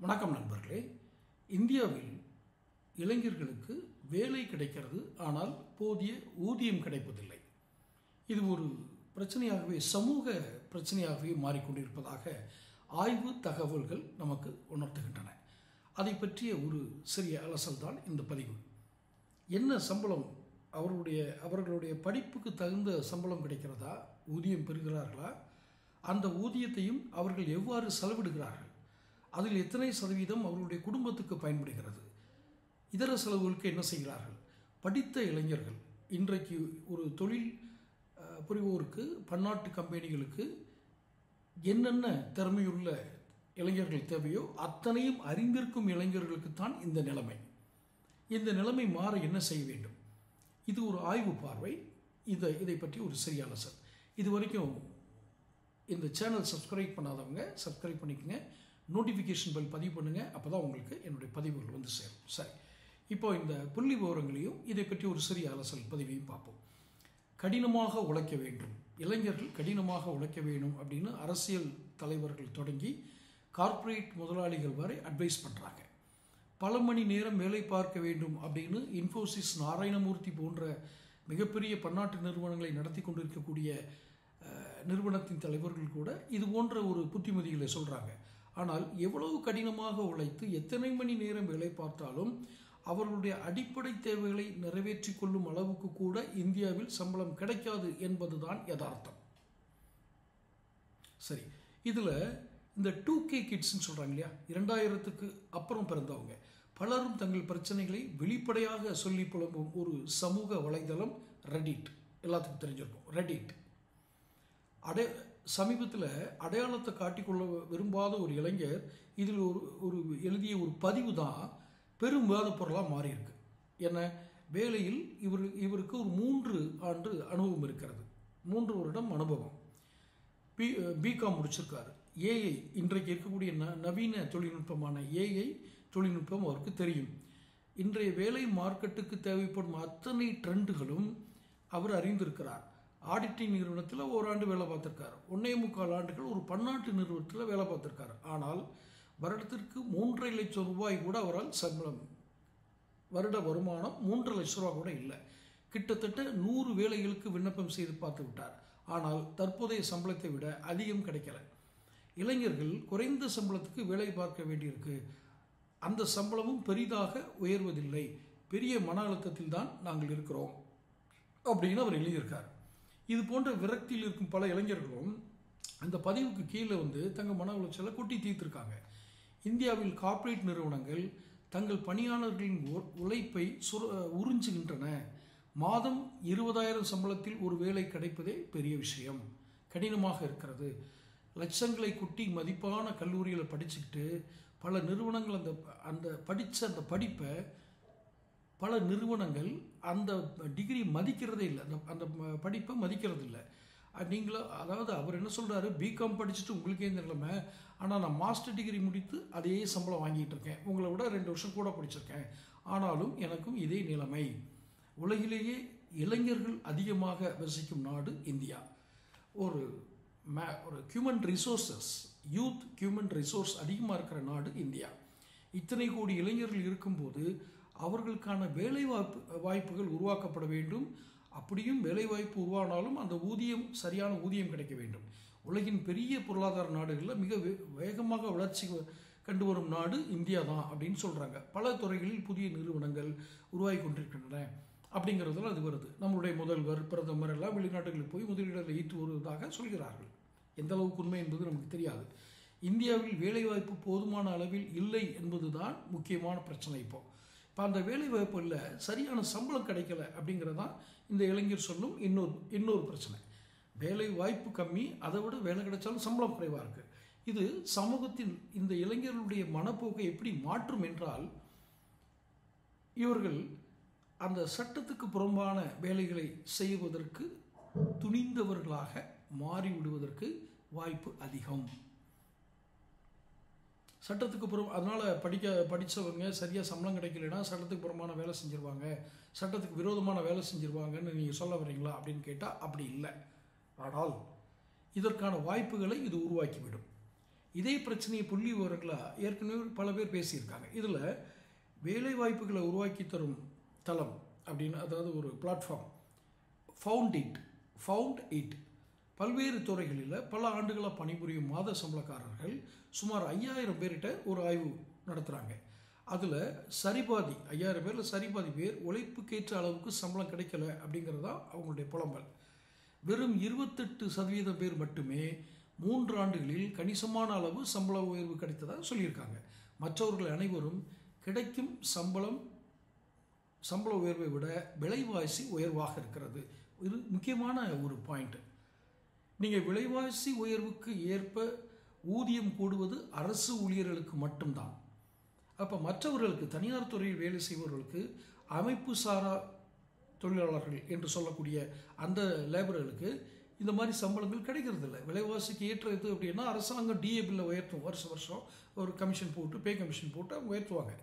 வணக்கம் நண்பர்களே. இந்தியாவில் இளைஞர்களுக்கு வேலை கிடைக்கிறது, ஆனால் போதிய ஊதியம் கிடைப்பதில்லை. இது ஒரு பிரச்சனையாகவே, சமூக பிரச்சனையாகவே மாறிக்கொண்டிருப்பதாக ஆய்வு தகவல்கள் நமக்கு உணர்த்துகின்றன. அதை பற்றிய ஒரு சிறிய அலசல் தான் இந்த பதிவு. என்ன சம்பளம், அவர்களுடைய படிப்புக்கு தகுந்த சம்பளம் கிடைக்கிறதா, ஊதியம் பெறுகிறார்களா, அந்த ஊதியத்தையும் அவர்கள் எவ்வாறு செலவிடுகிறார்கள், அதில் எத்தனை சதவீதம் அவர்களுடைய குடும்பத்துக்கு பயன்படுகிறது, இதர செலவுகளுக்கு என்ன செய்கிறார்கள், படித்த இளைஞர்கள் இன்றைக்கு ஒரு தொழில் புரிவோருக்கு, பன்னாட்டு கம்பெனிகளுக்கு என்னென்ன திறமையுள்ள இளைஞர்கள் தேவையோ அத்தனையும் அறிந்திருக்கும் இளைஞர்களுக்குத்தான் இந்த நிலைமை. இந்த நிலைமை மாற என்ன செய்ய வேண்டும்? இது ஒரு ஆய்வு பார்வை. இதை பற்றி ஒரு சிறிய அலசல். இது வரைக்கும் இந்த சேனல் சப்ஸ்கிரைப் பண்ணாதவங்க சப்ஸ்கிரைப் பண்ணிக்கோங்க, நோட்டிஃபிகேஷன் பெல் பதிவு பண்ணுங்கள். அப்போ தான் உங்களுக்கு என்னுடைய பதிவுகள் வந்து சேரும். சரி, இப்போ இந்த புள்ளி விவரங்களையும் இதை பற்றி ஒரு சிறிய அலசல் பதிவையும் பார்ப்போம். கடினமாக உழைக்க வேண்டும், இளைஞர்கள் கடினமாக உழைக்க வேண்டும் அப்படின்னு அரசியல் தலைவர்கள் தொடங்கி கார்ப்பரேட் முதலாளிகள் வரை அட்வைஸ் பண்ணுறாங்க. பல மணி நேரம் வேலை பார்க்க வேண்டும் அப்படின்னு இன்ஃபோசிஸ், நாராயணமூர்த்தி போன்ற மிகப்பெரிய பன்னாட்டு நிறுவனங்களை நடத்தி கொண்டிருக்கக்கூடிய நிறுவனத்தின் தலைவர்கள் கூட இது போன்ற ஒரு புத்திமதிகளை சொல்கிறாங்க. ஆனால் எவ்வளவு கடினமாக உழைத்து எத்தனை மணி நேரம் வேலை பார்த்தாலும் அவர்களுடைய அடிப்படை தேவைகளை நிறைவேற்றி கொள்ளும் அளவுக்கு கூட இந்தியாவில் சம்பளம் கிடைக்காது என்பதுதான் யதார்த்தம். சரி, இதில் இந்த 2K கிட்ஸ்ன்னு சொல்கிறாங்க இல்லையா, 2000க்கு அப்புறம் பிறந்தவங்க பலரும் தங்கள் பிரச்சனைகளை வெளிப்படையாக சொல்லி புலம்பும் ஒரு சமூக வலைதளம் ரெடிட். எல்லாத்துக்கும் தெரிஞ்சிருக்கும் ரெடிட். சமீபத்தில் அடையாளத்தை காட்டிக்கொள்ள விரும்பாத ஒரு இளைஞர் இதில் ஒரு எழுதிய ஒரு பதிவு தான் பெரும் விவாத பொருளாக மாறியிருக்கு. என்ன, வேலையில் இவருக்கு ஒரு 3 ஆண்டு அனுபவம் இருக்கிறது, 3 வருடம் அனுபவம். பிகாம் முடிச்சிருக்காரு. ஏஐ, இன்றைக்கு இருக்கக்கூடிய நவீன தொழில்நுட்பமான ஏஐ தொழில்நுட்பம் அவருக்கு தெரியும். இன்றைய வேலை மார்க்கெட்டுக்கு தேவைப்படும் அத்தனை ட்ரெண்டுகளும் அவர் அறிந்திருக்கிறார். ஆடிட்டிங் நிறுவனத்தில் 1 ஆண்டு வேலை பார்த்துருக்காரு, 1.25 ஆண்டுகள் ஒரு பன்னாட்டு நிறுவனத்தில் வேலை பார்த்துருக்காரு. ஆனால் வருடத்திற்கு 3.5 லட்சம் ரூபாய் கூட அவரால் சம்பளம், வருட வருமானம் 3 லட்சம் ரூபா கூட இல்லை. கிட்டத்தட்ட 100 வேலைகளுக்கு விண்ணப்பம் செய்து பார்த்து விட்டார். ஆனால் தற்போதைய சம்பளத்தை விட அதிகம் கிடைக்கல. இளைஞர்கள் குறைந்த சம்பளத்துக்கு வேலை பார்க்க வேண்டியிருக்கு, அந்த சம்பளமும் பெரிதாக உயர்வதில்லை, பெரிய மன அழுத்தத்தில் தான் நாங்கள் இருக்கிறோம் அப்படின்னு அவர் எழுதியிருக்கார். இது போன்ற விரக்தியில் இருக்கும் பல இளைஞர்களும் அந்த பதிவுக்கு கீழே வந்து தங்கள் மன உளைச்சலை கொட்டி தீர்த்திருக்காங்க. இந்தியாவில் கார்ப்பரேட் நிறுவனங்கள் தங்கள் பணியாளர்களின் உழைப்பை உறிஞ்சுகின்றன. மாதம் 20,000 சம்பளத்தில் ஒரு வேலை கிடைப்பதே பெரிய விஷயம், கடினமாக இருக்கிறது. லட்சங்களை கொட்டி மதிப்பான கல்லூரியில் படிச்சுக்கிட்டு பல நிறுவனங்கள் அந்த படிப்பை பல நிறுவனங்கள் அந்த டிகிரி மதிக்கிறதே இல்லை, அந்த படிப்பை மதிக்கிறது இல்லை. அதாவது அவர் என்ன சொல்கிறாரு, பிகாம் படிச்சுட்டு உங்களுக்கே இந்த நிலைமை, ஆனால் நான் மாஸ்டர் டிகிரி முடித்து அதே சம்பளம் வாங்கிட்டு இருக்கேன், உங்களை விட 2 வருஷம் கூட படிச்சிருக்கேன், ஆனாலும் எனக்கும் இதே நிலைமை. உலகிலேயே இளைஞர்கள் அதிகமாக வசிக்கும் நாடு இந்தியா. ஒரு human resources, youth human resource அதிகமாக இருக்கிற நாடு இந்தியா. இத்தனை கோடி இளைஞர்கள் இருக்கும்போது அவர்களுக்கான வேலை வாய்ப்புகள் உருவாக்கப்பட வேண்டும். அப்படியும் வேலை வாய்ப்பு உருவானாலும் அந்த ஊதியம், சரியான ஊதியம் கிடைக்க வேண்டும். உலகின் பெரிய பொருளாதார நாடுகளில் மிக வேகமாக வளர்ச்சி கண்டு வரும் நாடு இந்தியா தான் அப்படின்னு சொல்கிறாங்க. பல துறைகளில் புதிய நிறுவனங்கள் உருவாகி கொண்டிருக்கின்றன அப்படிங்கிறதுல அது வருது. நம்மளுடைய முதல்வர், பிரதமர் எல்லாம் வெளிநாடுகளில் போய் முதலீடுகளை ஈட்டு வருவதாக சொல்கிறார்கள். எந்த அளவுக்கு உண்மை என்பது நமக்கு தெரியாது. இந்தியாவில் வேலைவாய்ப்பு போதுமான அளவில் இல்லை என்பது தான் முக்கியமான பிரச்சனை. இப்போ அந்த வேலைவாய்ப்பு இல்லை, சரியான சம்பளம் கிடைக்கல அப்படிங்கிறதான் இந்த இளைஞர் சொல்லும் இன்னொரு பிரச்சனை. வேலை வாய்ப்பு கம்மி, அதை விட வேலை கிடைச்சாலும் சம்பளம் குறைவாக இருக்குது. இது சமூகத்தின் இந்த இளைஞர்களுடைய மனப்போக்கை எப்படி மாற்றும் என்றால், இவர்கள் அந்த சட்டத்துக்கு புறம்பான வேலைகளை செய்வதற்கு துணிந்தவர்களாக மாறிவிடுவதற்கு வாய்ப்பு அதிகம். சட்டத்துக்கு புறம், அதனால் படித்தவங்க சரியாக சம்பளம் கிடைக்கலன்னா சட்டத்துக்கு புறமான வேலை செஞ்சுருவாங்க, சட்டத்துக்கு விரோதமான வேலை செஞ்சுருவாங்கன்னு நீங்கள் சொல்ல வரீங்களா அப்படின்னு கேட்டால் அப்படி இல்லை. ஆனால் இதற்கான வாய்ப்புகளை இது உருவாக்கிவிடும். இதே பிரச்சனையை புள்ளி விவரங்களாக ஏற்கனவே பல பேர் பேசியிருக்காங்க. இதில் வேலை வாய்ப்புகளை உருவாக்கி தரும் தளம் அப்படின்னு, அதாவது ஒரு பிளாட்ஃபார்ம் ஃபவுண்ட் இட் பல்வேறு துறைகளில் பல ஆண்டுகளாக பணிபுரியும் மாத சம்பளக்காரர்கள் சுமார் 5000 பேர்கிட்ட ஒரு ஆய்வு நடத்துகிறாங்க. அதில் சரிபாதி 5000 பேரில் சரிபாதி பேர் உழைப்புக்கேற்ற அளவுக்கு சம்பளம் கிடைக்கல அப்படிங்கிறது தான் அவங்களுடைய புலம்பல். வெறும் 28% பேர் மட்டுமே 3 ஆண்டுகளில் கணிசமான அளவு சம்பள உயர்வு கிடைத்ததாக சொல்லியிருக்காங்க. மற்றவர்கள் அனைவரும் கிடைக்கும் சம்பள உயர்வை விட விலைவாசி உயர்வாக இருக்கிறது. இது முக்கியமான ஒரு பாயிண்ட். நீங்கள் விலைவாசி உயர்வுக்கு ஏற்ப ஊதியம் கூடுவது அரசு ஊழியர்களுக்கு மட்டும்தான். அப்போ மற்றவர்களுக்கு, தனியார் துறையில் வேலை செய்பவர்களுக்கு, அமைப்பு சாரா தொழிலாளர்கள் என்று சொல்லக்கூடிய அந்த லேபர்களுக்கு இந்த மாதிரி சம்பளங்கள் கிடைக்கிறது இல்லை. விலைவாசிக்கு ஏற்றது அப்படின்னா அரசாங்கம் டிஏ பில்லை உயர்த்தும், வருஷம் ஒரு கமிஷன் போட்டு, பே கமிஷன் போட்டு அவங்க உயர்த்துவாங்க.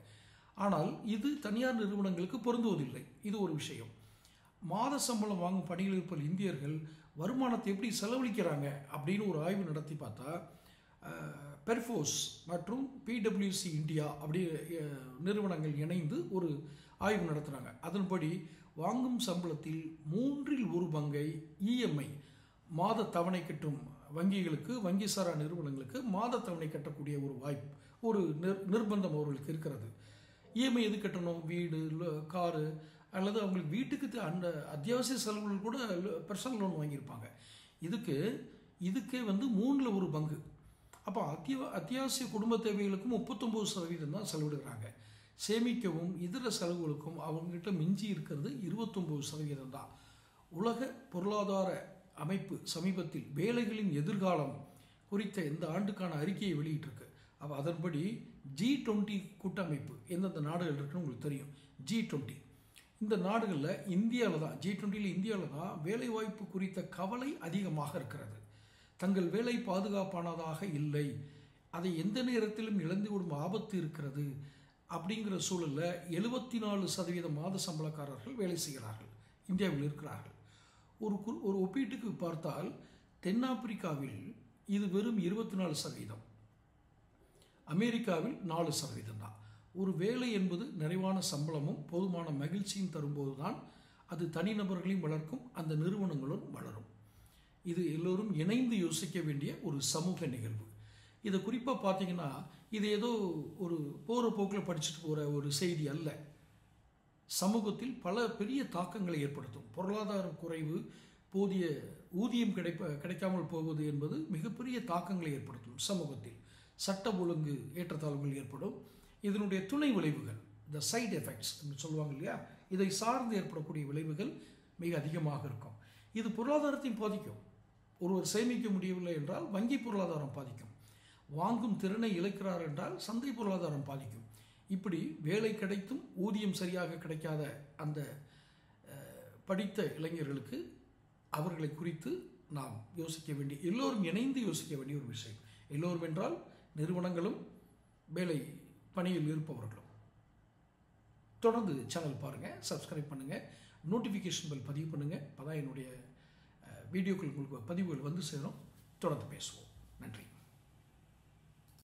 ஆனால் இது தனியார் நிறுவனங்களுக்கு பொருந்துவதில்லை. இது ஒரு விஷயம். மாத சம்பளம் வாங்கும் பணியில் இருப்ப இந்தியர்கள் வருமானத்தை எப்படி செலவழிக்கிறாங்க அப்படின்னு ஒரு ஆய்வு நடத்தி பார்த்தா, பெர்ஃபோர்ஸ் மற்றும் PwC இந்தியா அப்படி நிறுவனங்கள் இணைந்து ஒரு ஆய்வு நடத்துகிறாங்க. அதன்படி வாங்கும் சம்பளத்தில் 1/3 பங்கை EMI மாத தவணை கட்டும் வங்கிகளுக்கு, வங்கி சாரா நிறுவனங்களுக்கு மாத தவணை கட்டக்கூடிய ஒரு வாய்ப்பு, ஒரு நிர்பந்தம் அவர்களுக்கு இருக்கிறது. EMI எது கட்டணும்? வீடு, காரு, அல்லது அவங்களுக்கு வீட்டுக்கு அந்த அத்தியாவசிய செலவுகள் கூட பர்சனல் லோன் வாங்கியிருப்பாங்க. இதுக்கே 1/3 பங்கு. அப்போ அத்தியாவசிய குடும்ப தேவைகளுக்கும் 39% தான் செலவிடுகிறாங்க. சேமிக்கவும் இதர செலவுகளுக்கும் அவங்ககிட்ட மிஞ்சி இருக்கிறது 29% தான். உலக பொருளாதார அமைப்பு சமீபத்தில் வேலைகளின் எதிர்காலம் குறித்த இந்த ஆண்டுக்கான அறிக்கையை வெளியிட்டிருக்கு. அப்போ அதன்படி G20 கூட்டமைப்பு எந்தெந்த நாடுகள் இருக்குன்னு உங்களுக்கு தெரியும். G20 இந்த நாடுகளில் இந்தியாவில் தான், G20 இந்தியாவில் தான் வேலைவாய்ப்பு குறித்த கவலை அதிகமாக இருக்கிறது. தங்கள் வேலை பாதுகாப்பானதாக இல்லை, அதை எந்த நேரத்திலும் இழந்துவிடும் ஆபத்து இருக்கிறது அப்படிங்கிற சூழலில் 74% மாத சம்பளக்காரர்கள் வேலை செய்கிறார்கள், இந்தியாவில் இருக்கிறார்கள். ஒரு ஒப்பீட்டுக்கு பார்த்தால் தென்னாப்பிரிக்காவில் இது வெறும் 24%, அமெரிக்காவில் 4% தான். ஒரு வேலை என்பது நிறைவான சம்பளமும் போதுமான மகிழ்ச்சியும் தரும்போது தான் அது தனிநபர்களையும் வளர்க்கும், அந்த நிறுவனங்களும் வளரும். இது எல்லோரும் இணைந்து யோசிக்க வேண்டிய ஒரு சமூக நிகழ்வு. இதை குறிப்பாக பார்த்தீங்கன்னா, இது ஏதோ ஒரு போகிற போக்கில் படிச்சுட்டு போகிற ஒரு செய்தி அல்ல. சமூகத்தில் பல பெரிய தாக்கங்களை ஏற்படுத்தும். பொருளாதார குறைவு, போதிய ஊதியம் கிடைக்காமல் போவது என்பது மிகப்பெரிய தாக்கங்களை ஏற்படுத்தும். சமூகத்தில் சட்ட ஒழுங்கு ஏற்றத்தாழ்வுகள் ஏற்படும். இதனுடைய துணை விளைவுகள், இந்த சைடு எஃபெக்ட்ஸ் என்று சொல்லுவாங்க இல்லையா, இதை சார்ந்து ஏற்படக்கூடிய விளைவுகள் மிக அதிகமாக இருக்கும். இது பொருளாதாரத்தையும் பாதிக்கும். ஒருவர் சேமிக்க முடியவில்லை என்றால் வங்கி பொருளாதாரம் பாதிக்கும். வாங்கும் திறனை இழக்கிறார் என்றால் சந்தை பொருளாதாரம் பாதிக்கும். இப்படி வேலை கிடைத்தும் ஊதியம் சரியாக கிடைக்காத அந்த படித்த இளைஞர்களுக்கு அவர்களை குறித்து நாம் யோசிக்க வேண்டிய, எல்லோரும் இணைந்து யோசிக்க வேண்டிய ஒரு விஷயம். எல்லோரும் என்றால் நிறுவனங்களும் வேலை பணியில் இருப்பவர்களும். தொடர்ந்து சேனல் பாருங்கள், சப்ஸ்கிரைப் பண்ணுங்கள், நோட்டிஃபிகேஷன் பெல் பதிவு பண்ணுங்கள். அப்போ தான் என்னுடைய வீடியோக்கள் உங்களுக்கு பதிவுகள் வந்து சேரும். தொடர்ந்து பேசுவோம். நன்றி.